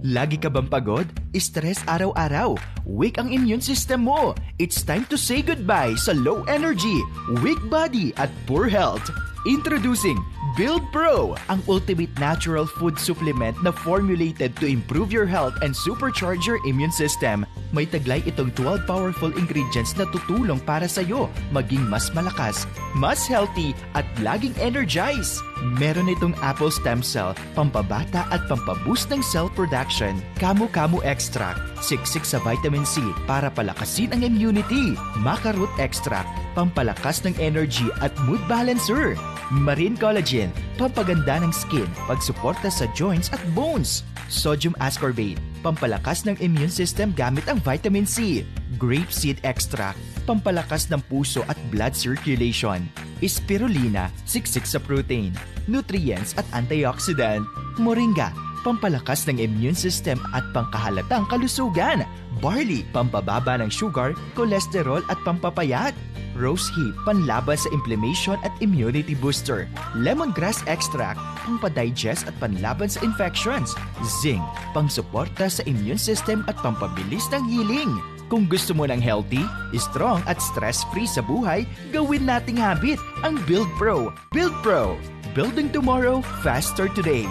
Lagi ka bang pagod? Stress araw-araw? Weak ang immune system mo? It's time to say goodbye sa low energy, weak body at poor health. Introducing Build Pro, ang ultimate natural food supplement na formulated to improve your health and supercharge your immune system. May taglay itong 12 powerful ingredients na tutulong para sa'yo maging mas malakas, mas healthy at laging energized. Meron itong apple stem cell, pampabata at pampaboost ng cell production, Camu-Camu extract, siksik sa vitamin C para palakasin ang immunity, maca root extract, pampalakas ng energy at mood balancer, marine collagen, pampaganda ng skin, pagsuporta sa joints at bones, sodium ascorbate, pampalakas ng immune system gamit ang vitamin C, grape seed extract, pampalakas ng puso at blood circulation, spirulina, siksik sa protein, nutrients at antioxidant, moringa, pampalakas ng immune system at pangkahalatang kalusugan, barley, pampababa ng sugar, cholesterol at pampapayat, rose hip, panlaban sa inflammation at immunity booster, lemongrass extract, pangpadigest at panlaban sa infections, zinc, pangsuporta sa immune system at pampabilis ng healing. Kung gusto mo ng healthy, strong at stress-free sa buhay, gawin nating habit ang Build Pro. Build Pro, building tomorrow faster today.